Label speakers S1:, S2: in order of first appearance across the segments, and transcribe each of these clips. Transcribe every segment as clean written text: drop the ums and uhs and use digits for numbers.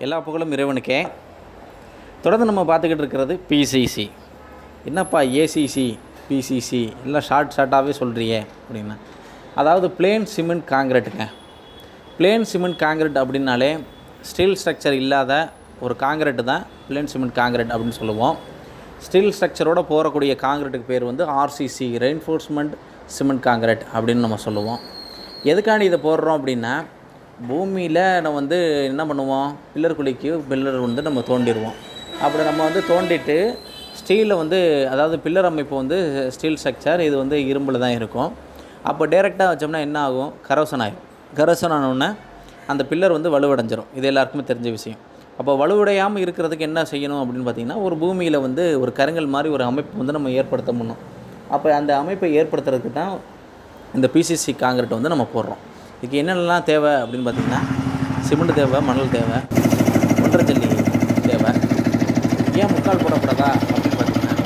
S1: எல்லா புகழும் இறைவனுக்கே. தொடர்ந்து நம்ம பார்த்துக்கிட்டு இருக்கிறது பிசிசி. என்னப்பா ஏசிசி பிசிசி எல்லாம் ஷார்ட்டாகவே சொல்கிறியே அப்படின்னா, அதாவது பிளேன் சிமெண்ட் காங்கிரீட்டுங்க. பிளேன் சிமெண்ட் காங்கிரீட் அப்படின்னாலே ஸ்டீல் ஸ்ட்ரக்சர் இல்லாத ஒரு காங்கிரீட்டு தான் பிளேன் சிமெண்ட் காங்கிரீட் அப்படின்னு சொல்லுவோம். ஸ்டீல் ஸ்ட்ரக்சரோடு போகக்கூடிய காங்கிரீட்டுக்கு பேர் வந்து ஆர்சிசி, ரெயின்ஃபோர்ஸ்மெண்ட் சிமெண்ட் காங்கிரீட் அப்படின்னு நம்ம சொல்லுவோம். எதுக்காண்டி இதை போடுறோம் அப்படின்னா, பூமியில் நம்ம வந்து என்ன பண்ணுவோம், பில்லர் குழிக்கு பில்லர் வந்து நம்ம தோண்டிடுவோம். அப்படி நம்ம வந்து தோண்டிட்டு ஸ்டீலில் வந்து, அதாவது பில்லர் அமைப்பு வந்து ஸ்டீல் ஸ்ட்ரக்சர், இது வந்து இரும்பில் தான் இருக்கும். அப்போ டேரெக்டாக வச்சோம்னா என்ன ஆகும், கரோசன் ஆகும். கரோசன் ஆனோடனே அந்த பில்லர் வந்து வலுவடைஞ்சிரும். இது எல்லாருக்குமே தெரிஞ்ச விஷயம். அப்போ வலுவடையாமல் இருக்கிறதுக்கு என்ன செய்யணும் அப்படின்னு பார்த்திங்கன்னா, ஒரு பூமியில் வந்து ஒரு கருங்கல் மாதிரி ஒரு அமைப்பு வந்து நம்ம ஏற்படுத்த முடியும். அப்போ அந்த அமைப்பை ஏற்படுத்துறதுக்கு தான் இந்த பிசிசி காங்கிரீட் வந்து நம்ம போடுறோம். இதுக்கு என்னென்னலாம் தேவை அப்படின்னு பார்த்திங்கன்னா, சிமெண்ட் தேவை, மணல் தேவை, ஒன்றரை ஜல்லி தேவை. ஏன் முக்கால் போடக்கூடாதா அப்படின்னு பார்த்திங்கன்னா,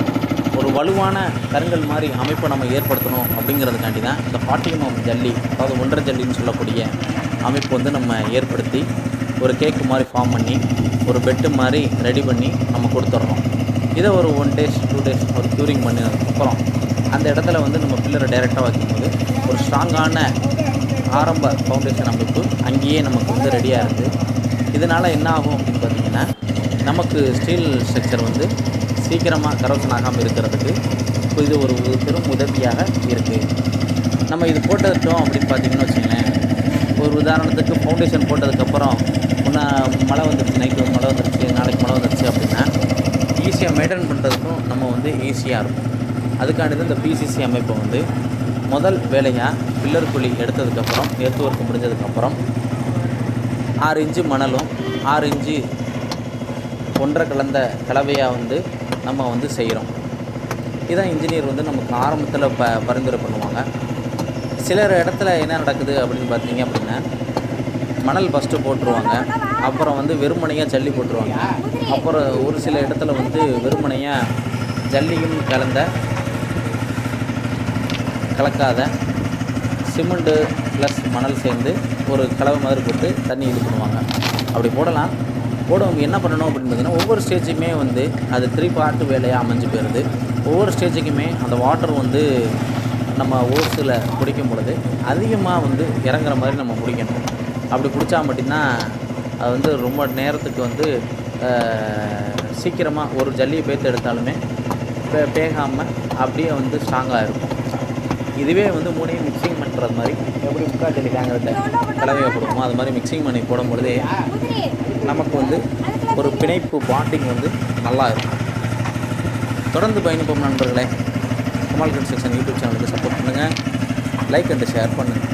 S1: ஒரு வலுவான கருங்கல் மாதிரி அமைப்பை நம்ம ஏற்படுத்தணும் அப்படிங்கிறதுக்காண்டி தான் இந்த 40 mm ஜல்லி, அதாவது ஒன்றரை ஜல்லின்னு சொல்லக்கூடிய அமைப்பு வந்து நம்ம ஏற்படுத்தி ஒரு கேக்கு மாதிரி ஃபார்ம் பண்ணி ஒரு பெட்டு மாதிரி ரெடி பண்ணி நம்ம கொடுத்துட்றோம். இதை ஒரு 1 days 2 days ஒரு க்யூரிங் பண்ணதுக்கப்புறம் அந்த இடத்துல வந்து நம்ம பில்லரை டைரெக்டாக வைக்கும்போது ஒரு ஸ்ட்ராங்கான ஆரம்ப ஃபவுண்டேஷன் அமைப்பு அங்கேயே நமக்கு வந்து ரெடியாக இருக்குது. இதனால் என்ன ஆகும் அப்படின்னு பார்த்திங்கன்னா, நமக்கு ஸ்டீல் ஸ்ட்ரக்சர் வந்து சீக்கிரமாக கரோசன் ஆகாமல் இருக்கிறதுக்கு இது ஒரு பெரும் உதவியாக இருக்குது. நம்ம இது போட்டுட்டோம் அப்படின்னு பார்த்திங்கன்னு வச்சுங்களேன், ஒரு உதாரணத்துக்கு ஃபவுண்டேஷன் போட்டதுக்கப்புறம் மழை வந்துருச்சு, நைட்டு மழை வந்துருச்சு, நாளைக்கு மழை வந்துருச்சு அப்படின்னா ஈஸியாக மெயின்டைன் பண்ணுறதுக்கும் நம்ம வந்து ஈஸியாக இருக்கும். அதுக்காண்டி தான் இந்த பிசிசி அமைப்பை வந்து முதல் வேலையாக பில்லர் குழி எடுத்ததுக்கப்புறம், எர்த் ஒர்க் முடிஞ்சதுக்கப்புறம் 6 இன்ச்சு மணலும் 6 இன்ச்சு ஒன்றரை கலந்த கலவையாக வந்து நம்ம வந்து செய்கிறோம். இதான் இன்ஜினியர் வந்து நமக்கு ஆரம்பத்தில் பரிந்துரை பண்ணுவாங்க. சிலர் இடத்துல என்ன நடக்குது அப்படின்னு பார்த்தீங்க அப்படின்னா, மணல் ஃபஸ்ட்டு போட்டுருவாங்க, அப்புறம் வந்து வெறுமனையாக ஜல்லி போட்டுருவாங்க. அப்புறம் ஒரு சில இடத்துல வந்து வெறுமனையாக ஜல்லியும் கலக்காத சிமெண்ட்டு ப்ளஸ் மணல் சேர்ந்து ஒரு கலவை மாதிரி போட்டு தண்ணி இது பண்ணுவாங்க. அப்படி போடவங்க என்ன பண்ணணும் அப்படின்னு பார்த்திங்கன்னா, ஒவ்வொரு ஸ்டேஜுக்குமே வந்து அது 3 part வேலையாக அமைஞ்சு போயிடுது. ஒவ்வொரு ஸ்டேஜுக்குமே அந்த வாட்டர் வந்து நம்ம ஓஸில் குடிக்கும் பொழுது அதிகமாக வந்து இறங்குற மாதிரி நம்ம குடிக்கணும். அப்படி குடித்தா மட்டும்தான் அது வந்து ரொம்ப நேரத்துக்கு வந்து சீக்கிரமாக ஒரு ஜல்லியை பேத்து எடுத்தாலுமே பேகாமல் அப்படியே வந்து ஸ்ட்ராங்காக இருக்கும். இதுவே வந்து 3ஐயும் மிக்சிங் பண்ணுறது மாதிரி, எப்படி முக்கால் ஜல்லி காங்கிரீட்டை கலவையாக போடுவோமோ அது மாதிரி மிக்சிங் பண்ணி போடும் பொழுதே நமக்கு வந்து ஒரு பிணைப்பு பாண்டிங் வந்து நல்லா இருக்கும். தொடர்ந்து பயணிப்போம் நண்பர்களே. கமால் கன்ஸ்ட்ரக்ஷன் யூடியூப் சேனலுக்கு சப்போர்ட் பண்ணுங்கள், லைக் அண்ட் ஷேர் பண்ணுங்கள்.